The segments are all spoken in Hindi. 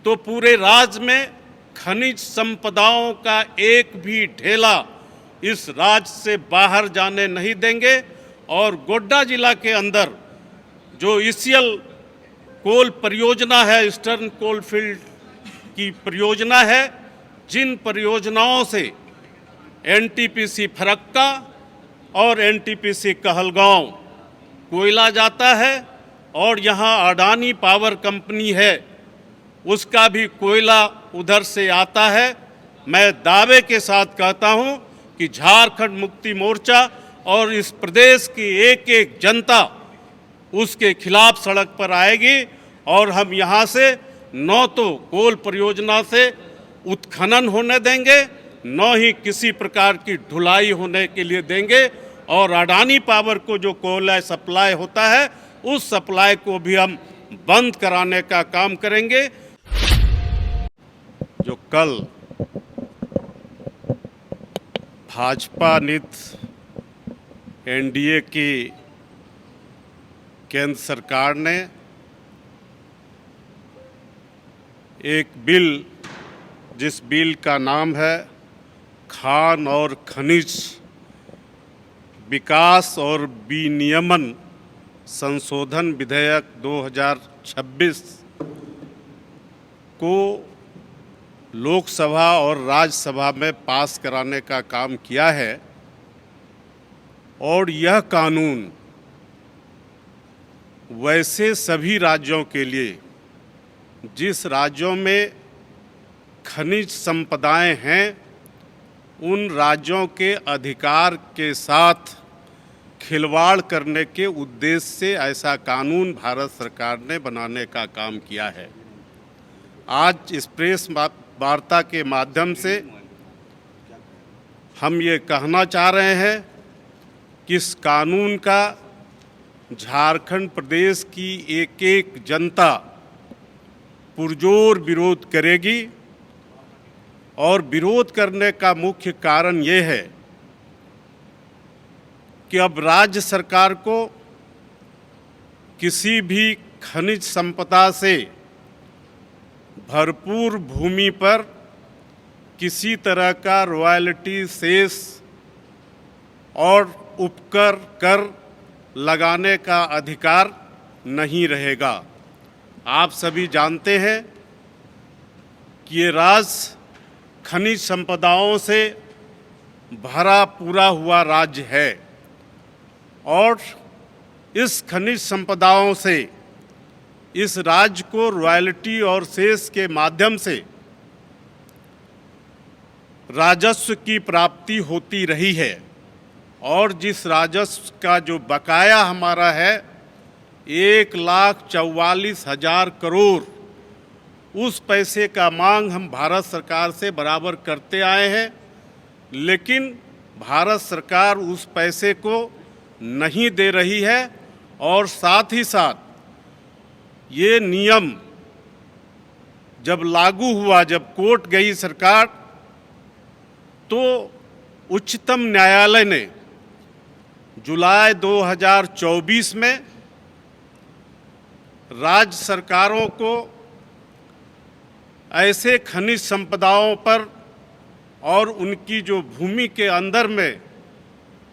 तो पूरे राज्य में खनिज संपदाओं का एक भी ढेला इस राज्य से बाहर जाने नहीं देंगे। और गोड्डा जिला के अंदर जो ईसीएल कोल परियोजना है, ईस्टर्न कोल फील्ड की परियोजना है, जिन परियोजनाओं से एनटीपीसी फरक्का और एनटीपीसी कहलगांव कोयला जाता है और यहाँ अडानी पावर कंपनी है, उसका भी कोयला उधर से आता है। मैं दावे के साथ कहता हूँ कि झारखंड मुक्ति मोर्चा और इस प्रदेश की एक एक जनता उसके खिलाफ सड़क पर आएगी और हम यहाँ से न तो कोल परियोजना से उत्खनन होने देंगे, न ही किसी प्रकार की ढुलाई होने के लिए देंगे। और अडानी पावर को जो कोयला सप्लाई होता है, उस सप्लाई को भी हम बंद कराने का काम करेंगे। जो कल भाजपा नीत एनडीए की केंद्र सरकार ने एक बिल, जिस बिल का नाम है खान और खनिज विकास और विनियमन संशोधन विधेयक 2026 को लोकसभा और राज्यसभा में पास कराने का काम किया है। और यह कानून वैसे सभी राज्यों के लिए जिस राज्यों में खनिज संपदाएं हैं, उन राज्यों के अधिकार के साथ खिलवाड़ करने के उद्देश्य से ऐसा कानून भारत सरकार ने बनाने का काम किया है। आज इस प्रेस वार्ता के माध्यम से हम ये कहना चाह रहे हैं कि इस कानून का झारखंड प्रदेश की एक एक जनता पुरजोर विरोध करेगी। और विरोध करने का मुख्य कारण ये है कि अब राज्य सरकार को किसी भी खनिज संपदा से भरपूर भूमि पर किसी तरह का रॉयल्टी, सेस और उपकर कर लगाने का अधिकार नहीं रहेगा। आप सभी जानते हैं कि ये राज्य खनिज संपदाओं से भरा पूरा हुआ राज्य है और इस खनिज संपदाओं से इस राज्य को रॉयल्टी और सेस के माध्यम से राजस्व की प्राप्ति होती रही है। और जिस राजस्व का जो बकाया हमारा है 1,44,000 करोड़, उस पैसे का मांग हम भारत सरकार से बराबर करते आए हैं, लेकिन भारत सरकार उस पैसे को नहीं दे रही है। और साथ ही साथ ये नियम जब लागू हुआ, जब कोर्ट गई सरकार, तो उच्चतम न्यायालय ने जुलाई 2024 में राज्य सरकारों को ऐसे खनिज संपदाओं पर और उनकी जो भूमि के अंदर में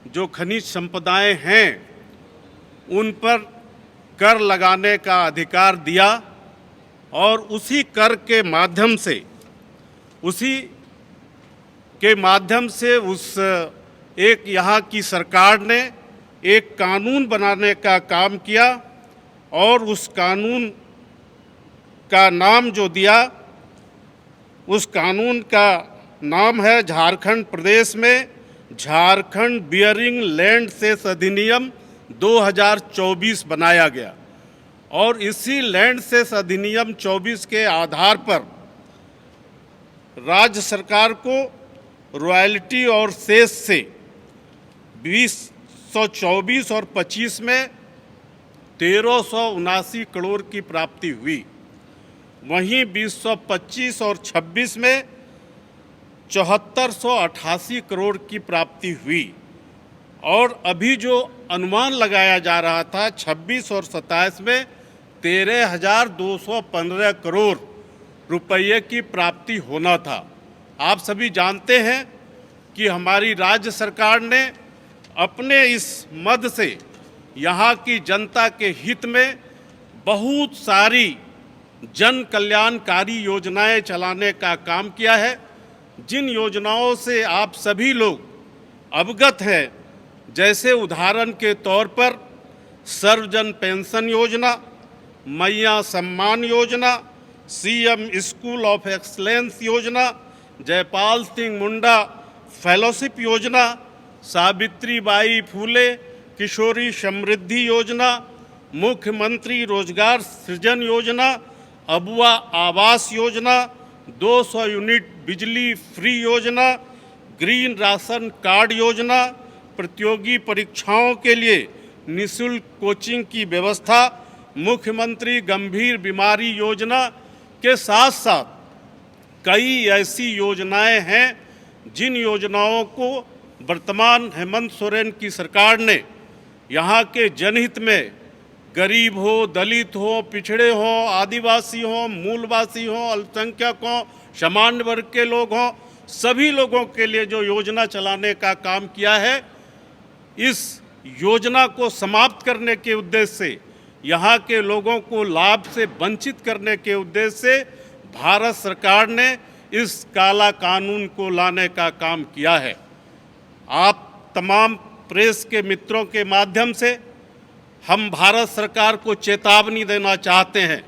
जो खनिज संपदाएं हैं उन पर कर लगाने का अधिकार दिया। और उसी कर के माध्यम से, उस एक यहाँ की सरकार ने एक कानून बनाने का काम किया। और उस कानून का नाम जो दिया, उस कानून का नाम है झारखंड प्रदेश में झारखंड बियरिंग लैंड सेस अधिनियम 2024 बनाया गया। और इसी लैंड सेस अधिनियम 24 के आधार पर राज्य सरकार को रॉयल्टी और सेस से 2024 और 25 में 1379 करोड़ की प्राप्ति हुई। वहीं 2025 और 26 में 7488 करोड़ की प्राप्ति हुई। और अभी जो अनुमान लगाया जा रहा था 26 और 27 में 13,215 करोड़ रुपये की प्राप्ति होना था। आप सभी जानते हैं कि हमारी राज्य सरकार ने अपने इस मद से यहाँ की जनता के हित में बहुत सारी जन कल्याणकारी योजनाएं चलाने का काम किया है, जिन योजनाओं से आप सभी लोग अवगत हैं। जैसे उदाहरण के तौर पर सर्वजन पेंशन योजना, मैया Samman Yojana, CM school of excellence योजना, जयपाल सिंह मुंडा फेलोशिप योजना, सावित्रीबाई फूले किशोरी समृद्धि योजना, मुख्यमंत्री रोजगार सृजन योजना, अबुआ आवास योजना, 200 यूनिट बिजली फ्री योजना, ग्रीन राशन कार्ड योजना, प्रतियोगी परीक्षाओं के लिए निःशुल्क कोचिंग की व्यवस्था, मुख्यमंत्री गंभीर बीमारी योजना के साथ साथ कई ऐसी योजनाएं हैं जिन योजनाओं को वर्तमान हेमंत सोरेन की सरकार ने यहाँ के जनहित में गरीब हो, दलित हो, पिछड़े हो, आदिवासी हो, मूलवासी हो, अल्पसंख्यक हो, सामान्य वर्ग के लोग हों, सभी लोगों के लिए जो योजना चलाने का काम किया है, इस योजना को समाप्त करने के उद्देश्य से, यहाँ के लोगों को लाभ से वंचित करने के उद्देश्य से भारत सरकार ने इस काला कानून को लाने का काम किया है। आप तमाम प्रेस के मित्रों के माध्यम से हम भारत सरकार को चेतावनी देना चाहते हैं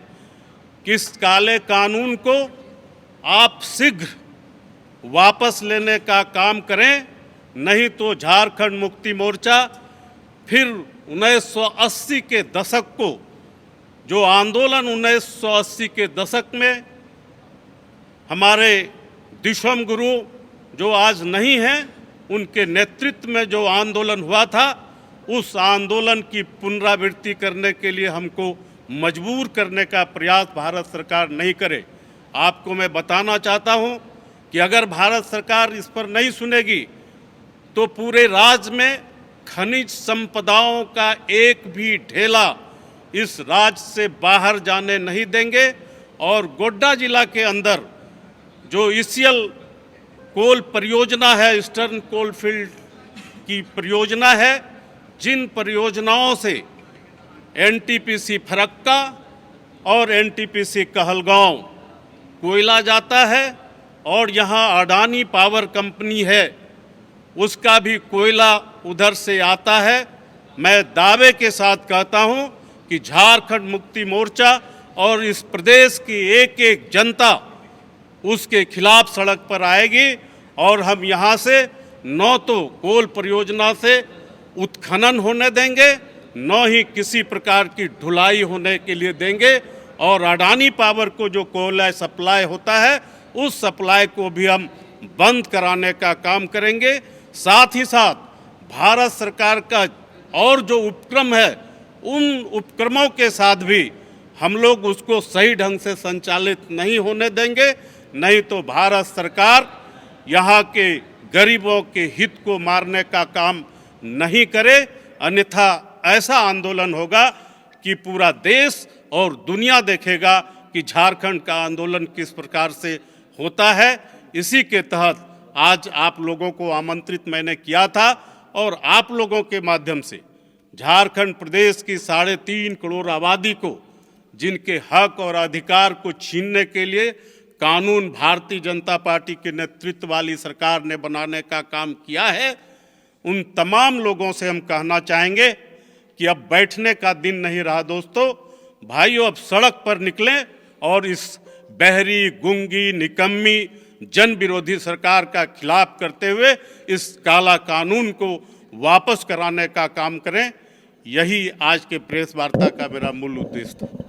कि इस काले कानून को आप शीघ्र वापस लेने का काम करें, नहीं तो झारखंड मुक्ति मोर्चा फिर 1980 के दशक को, जो आंदोलन 1980 के दशक में हमारे दिशम गुरु जो आज नहीं हैं, उनके नेतृत्व में जो आंदोलन हुआ था, उस आंदोलन की पुनरावृत्ति करने के लिए हमको मजबूर करने का प्रयास भारत सरकार नहीं करे। आपको मैं बताना चाहता हूं कि अगर भारत सरकार इस पर नहीं सुनेगी तो पूरे राज्य में खनिज संपदाओं का एक भी ढेला इस राज्य से बाहर जाने नहीं देंगे। और गोड्डा जिला के अंदर जो ईसीएल कोल परियोजना है, ईस्टर्न कोल फील्ड की परियोजना है, जिन परियोजनाओं से एनटीपीसी फरक्का और एनटीपीसी कहलगांव कोयला जाता है और यहाँ अडानी पावर कंपनी है, उसका भी कोयला उधर से आता है। मैं दावे के साथ कहता हूँ कि झारखंड मुक्ति मोर्चा और इस प्रदेश की एक एक जनता उसके खिलाफ सड़क पर आएगी और हम यहाँ से न तो कोल परियोजना से उत्खनन होने देंगे, न ही किसी प्रकार की ढुलाई होने के लिए देंगे। और अडानी पावर को जो कोयला सप्लाई होता है, उस सप्लाई को भी हम बंद कराने का काम करेंगे। साथ ही साथ भारत सरकार का और जो उपक्रम है, उन उपक्रमों के साथ भी हम लोग उसको सही ढंग से संचालित नहीं होने देंगे, नहीं तो भारत सरकार यहाँ के गरीबों के हित को मारने का काम नहीं करे। अन्यथा ऐसा आंदोलन होगा कि पूरा देश और दुनिया देखेगा कि झारखंड का आंदोलन किस प्रकार से होता है। इसी के तहत आज आप लोगों को आमंत्रित मैंने किया था और आप लोगों के माध्यम से झारखंड प्रदेश की 3.5 करोड़ आबादी को, जिनके हक और अधिकार को छीनने के लिए कानून भारतीय जनता पार्टी के नेतृत्व वाली सरकार ने बनाने का काम किया है, उन तमाम लोगों से हम कहना चाहेंगे कि अब बैठने का दिन नहीं रहा दोस्तों। भाइयों, अब सड़क पर निकलें और इस बहरी, गूंगी, निकम्मी, जन विरोधी सरकार का खिलाफ करते हुए इस काला कानून को वापस कराने का काम करें। यही आज के प्रेस वार्ता का मेरा मूल उद्देश्य था।